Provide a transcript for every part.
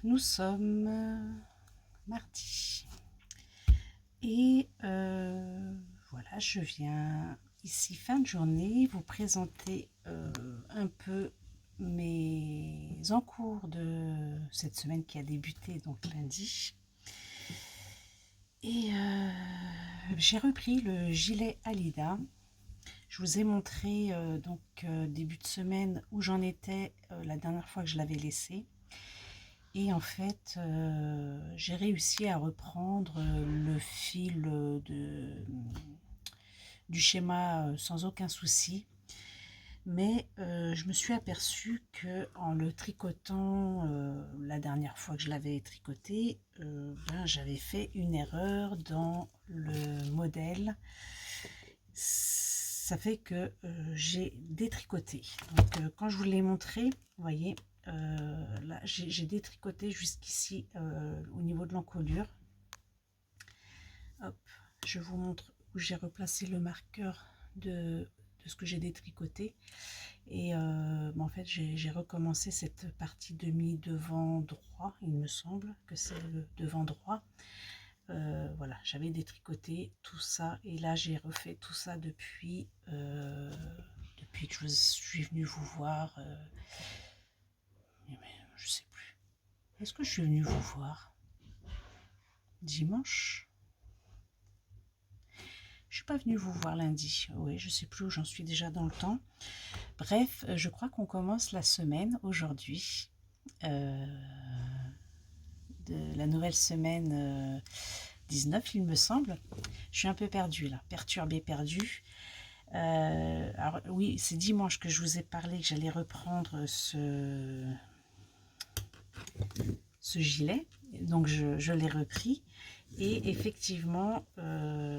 Nous sommes mardi et voilà, je viens ici fin de journée vous présenter un peu mes encours de cette semaine qui a débuté donc lundi. Et j'ai repris le gilet Alida. Je vous ai montré début de semaine où j'en étais la dernière fois que je l'avais laissé. Et en fait, j'ai réussi à reprendre le fil du schéma sans aucun souci. Mais je me suis aperçue qu'en le tricotant la dernière fois que je l'avais tricoté, j'avais fait une erreur dans le modèle. Ça fait que j'ai détricoté. Donc quand je vous l'ai montré, vous voyez, là j'ai détricoté jusqu'ici au niveau de l'encolure. Hop, je vous montre où j'ai replacé le marqueur de ce que j'ai détricoté. Et en fait j'ai recommencé cette partie demi devant droit, il me semble que c'est le devant droit. Voilà, j'avais détricoté tout ça et là j'ai refait tout ça depuis que je suis venue vous voir. Mais je sais plus. Est-ce que je suis venue vous voir dimanche? Je suis pas venue vous voir lundi. Oui, je sais plus où j'en suis déjà dans le temps. Bref, je crois qu'on commence la semaine aujourd'hui. De la nouvelle semaine 19, il me semble. Je suis un peu perdue là, perturbée, perdue. Alors oui, c'est dimanche que je vous ai parlé que j'allais reprendre ce gilet. Donc je l'ai repris. Et effectivement,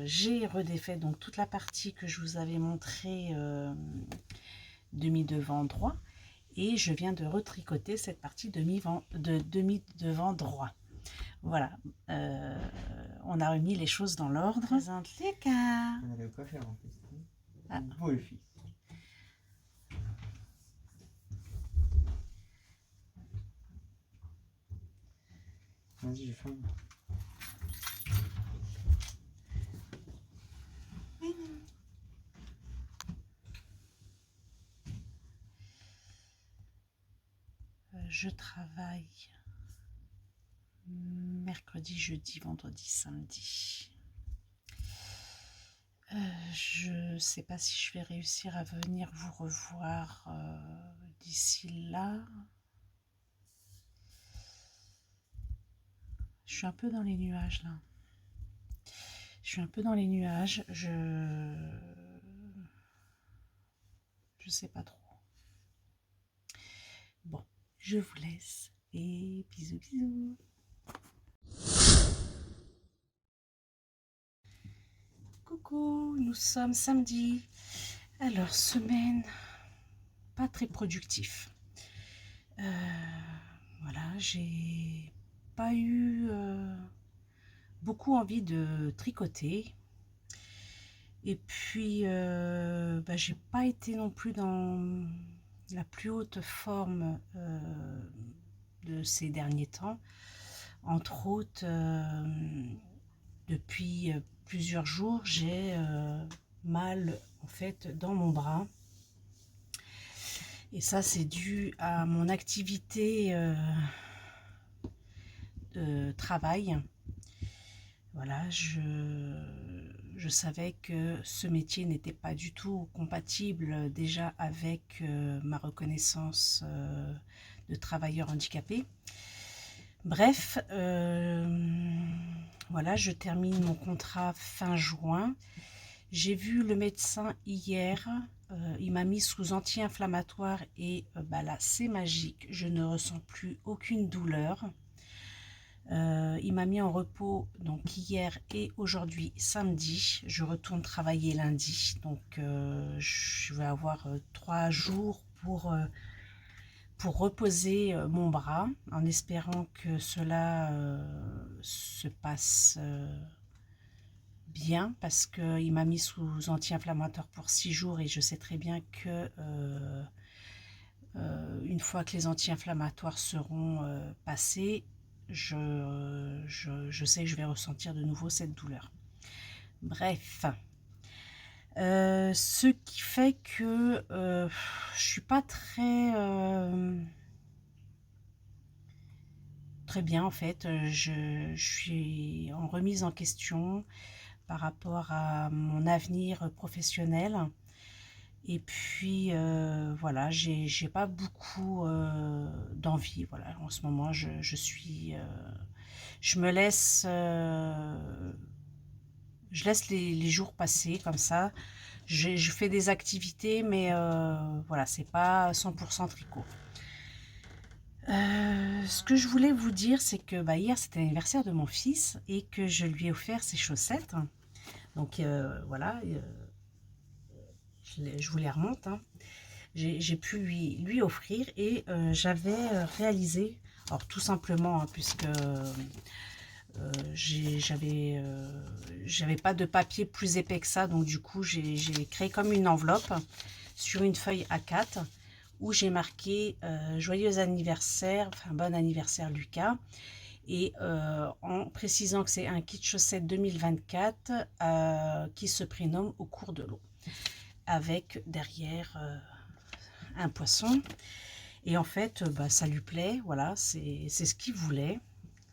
j'ai redéfait donc toute la partie que je vous avais montré demi-devant droit. Et je viens de retricoter cette partie demi-devant droit. Voilà, on a remis les choses dans l'ordre. Présente les cas. On allait au coiffeur en plus. Ah. Beau le fils. Vas-y, j'ai faim. Je travaille mercredi, jeudi, vendredi, samedi. Je ne sais pas si je vais réussir à venir vous revoir d'ici là. Je suis un peu dans les nuages là. Je suis un peu dans les nuages. Je sais pas trop. Bon, je vous laisse et bisous bisous. Coucou, nous sommes samedi. Alors, semaine pas très productif. Voilà, j'ai pas eu beaucoup envie de tricoter. Et puis, j'ai pas été non plus dans la plus haute forme de ces derniers temps. Entre autres, depuis plusieurs jours, j'ai mal en fait dans mon bras. Et ça, c'est dû à mon activité de travail. Voilà, je savais que ce métier n'était pas du tout compatible déjà avec ma reconnaissance de travailleur handicapé. Bref, voilà, je termine mon contrat fin juin. J'ai vu le médecin hier, il m'a mis sous anti-inflammatoire et là c'est magique, je ne ressens plus aucune douleur. Il m'a mis en repos donc hier et aujourd'hui samedi. Je retourne travailler lundi, donc je vais avoir 3 jours pour reposer mon bras en espérant que cela se passe bien, parce qu'il m'a mis sous anti-inflammatoire pour 6 jours et je sais très bien que une fois que les anti-inflammatoires seront passés, je sais que je vais ressentir de nouveau cette douleur. Bref, ce qui fait que je suis pas très bien en fait. Je suis en remise en question par rapport à mon avenir professionnel. Et puis voilà, j'ai pas beaucoup d'envie. Voilà, en ce moment, je me laisse, je laisse les jours passer comme ça. Je fais des activités, mais voilà, c'est pas 100% tricot. Ce que je voulais vous dire, c'est que bah, hier c'était l'anniversaire de mon fils et que je lui ai offert ses chaussettes. Donc voilà, je vous les remonte, hein. J'ai pu lui offrir et j'avais réalisé, alors tout simplement, hein, puisque j'avais pas de papier plus épais que ça, donc du coup j'ai créé comme une enveloppe sur une feuille A4 où j'ai marqué joyeux anniversaire, enfin bon anniversaire Lucas, et en précisant que c'est un kit chaussettes 2024 qui se prénomme Au cours de l'eau, avec derrière un poisson. Et en fait, bah, ça lui plaît, voilà, c'est ce qu'il voulait.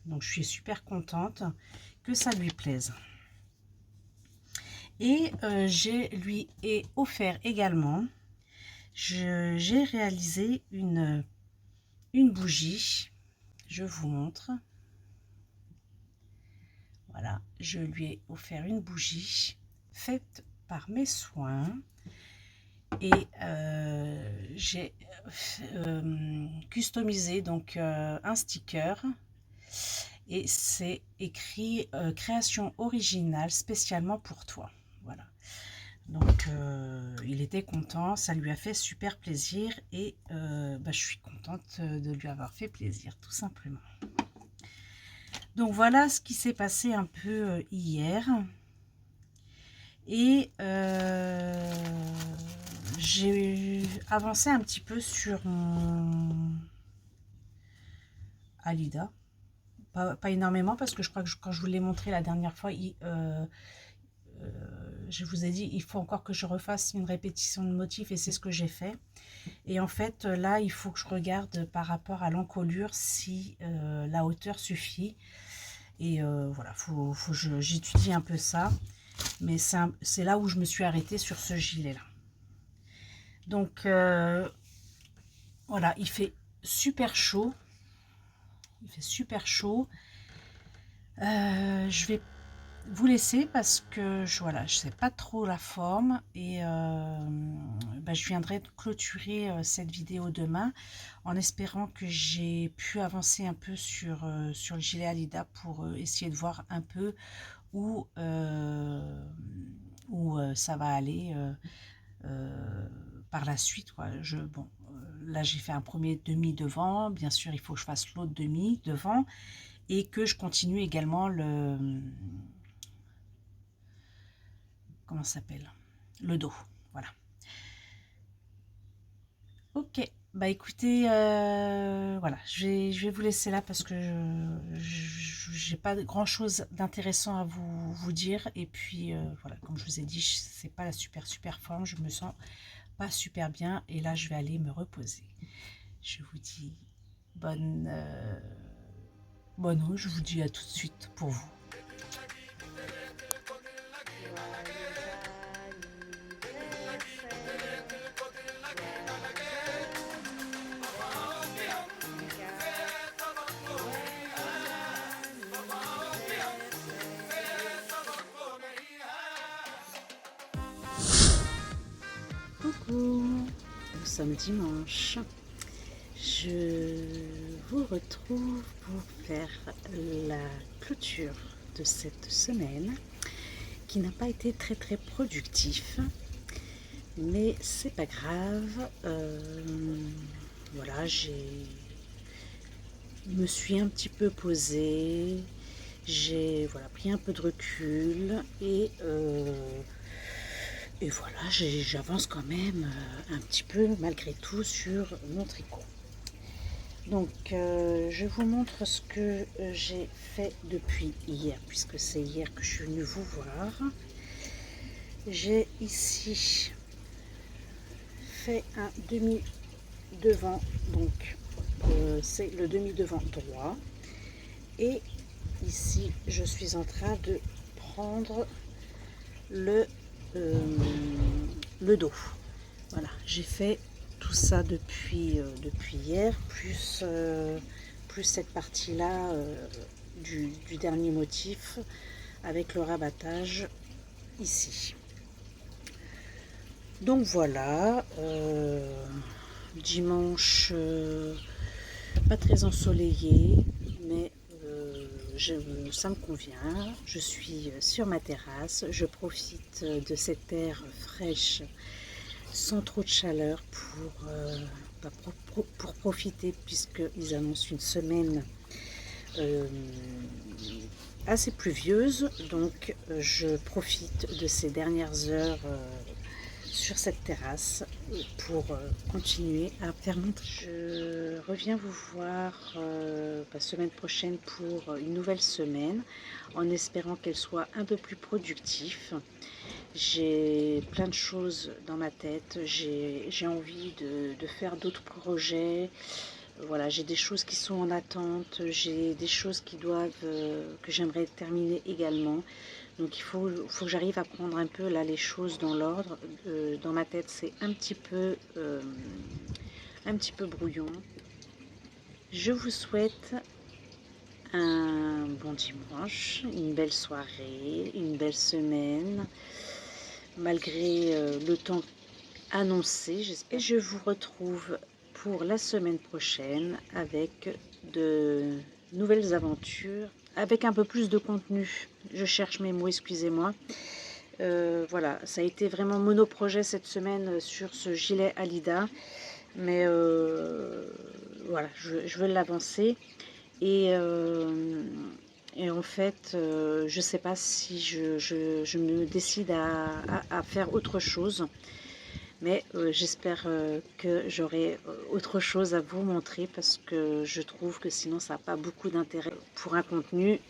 Donc je suis super contente que ça lui plaise. Et je lui ai offert également, j'ai réalisé une bougie. Je vous montre. Voilà, je lui ai offert une bougie faite par mes soins. Et j'ai customisé donc un sticker et c'est écrit création originale spécialement pour toi. Voilà, donc il était content, ça lui a fait super plaisir et bah, je suis contente de lui avoir fait plaisir, tout simplement. Donc voilà ce qui s'est passé un peu hier. Et j'ai avancé un petit peu sur mon Alida. Pas énormément parce que je crois que quand je vous l'ai montré la dernière fois, je vous ai dit il faut encore que je refasse une répétition de motifs et c'est ce que j'ai fait. Et en fait là il faut que je regarde par rapport à l'encolure si la hauteur suffit. Et voilà, faut j'étudie un peu ça. Mais c'est là où je me suis arrêtée sur ce gilet là. Donc voilà, il fait super chaud. Il fait super chaud. Je vais vous laisser parce que voilà, je sais pas trop la forme et bah, je viendrai clôturer cette vidéo demain en espérant que j'ai pu avancer un peu sur le gilet Alida pour essayer de voir un peu où ça va aller par la suite, quoi. Bon, là j'ai fait un premier demi devant, bien sûr il faut que je fasse l'autre demi devant et que je continue également comment ça s'appelle, le dos, voilà. Ok, bah écoutez, voilà, je vais vous laisser là parce que j'ai pas grand chose d'intéressant à vous dire. Et puis voilà, comme je vous ai dit, c'est pas la super forme, je me sens pas super bien et là je vais aller me reposer. Je vous dis bonne nuit, je vous dis à tout de suite pour vous. Coucou, nous sommes dimanche. Je vous retrouve pour faire la clôture de cette semaine qui n'a pas été très productif, mais c'est pas grave. Voilà, je me suis un petit peu posée, j'ai voilà, pris un peu de recul et Et voilà, j'avance quand même un petit peu malgré tout sur mon tricot. Donc je vous montre ce que j'ai fait depuis hier, puisque c'est hier que je suis venue vous voir. J'ai ici fait un demi-devant, donc c'est le demi-devant droit. Et ici, je suis en train de prendre le dos. Voilà, j'ai fait tout ça depuis hier, plus cette partie-là du dernier motif avec le rabattage ici. Donc voilà, dimanche pas très ensoleillé, mais ça me convient. Je suis sur ma terrasse, je profite de cette air fraîche sans trop de chaleur pour profiter, puisqu'ils annoncent une semaine assez pluvieuse. Donc je profite de ces dernières heures sur cette terrasse pour continuer à faire mon tricot. Je reviens vous voir la semaine prochaine pour une nouvelle semaine, en espérant qu'elle soit un peu plus productive. J'ai plein de choses dans ma tête, j'ai envie de faire d'autres projets. Voilà, j'ai des choses qui sont en attente, j'ai des choses que j'aimerais terminer également. Donc il faut que j'arrive à prendre un peu là les choses dans l'ordre. Dans ma tête, c'est un petit peu brouillon. Je vous souhaite un bon dimanche, une belle soirée, une belle semaine, malgré le temps annoncé, j'espère. Et je vous retrouve pour la semaine prochaine avec de nouvelles aventures, avec un peu plus de contenu. Je cherche mes mots, excusez-moi. Voilà, ça a été vraiment monoprojet cette semaine sur ce gilet Alida, mais voilà, je veux l'avancer. Et en fait, je ne sais pas si je me décide à faire autre chose, mais j'espère que j'aurai autre chose à vous montrer, parce que je trouve que sinon ça n'a pas beaucoup d'intérêt pour un contenu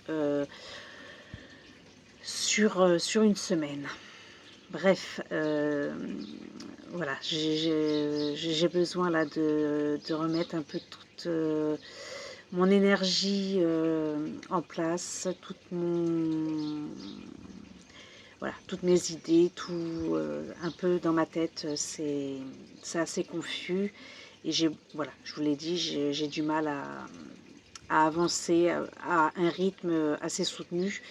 sur une semaine. Bref, voilà, j'ai besoin là de remettre un peu toute mon énergie en place, toutes mes idées, tout un peu dans ma tête, c'est assez confus. Et voilà, je vous l'ai dit, j'ai du mal à avancer à un rythme assez soutenu.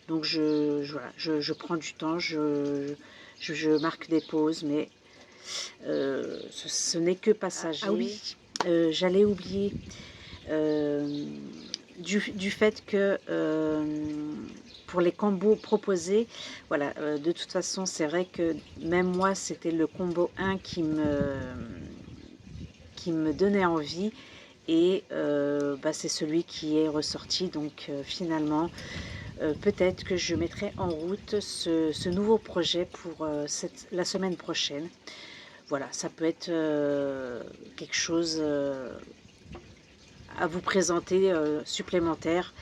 Donc voilà, je prends du temps, je marque des pauses, mais ce n'est que passager. Ah oui, j'allais oublier du fait que pour les combos proposés, voilà, de toute façon, c'est vrai que même moi, c'était le combo 1 qui me donnait envie. Et c'est celui qui est ressorti. Donc finalement, peut-être que je mettrai en route ce nouveau projet pour la semaine prochaine. Voilà, ça peut être quelque chose à vous présenter supplémentaire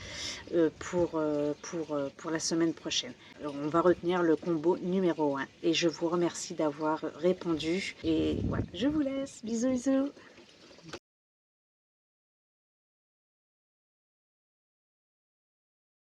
pour la semaine prochaine. Alors, on va retenir le combo numéro 1. Et je vous remercie d'avoir répondu. Et voilà, je vous laisse. Bisous, bisous.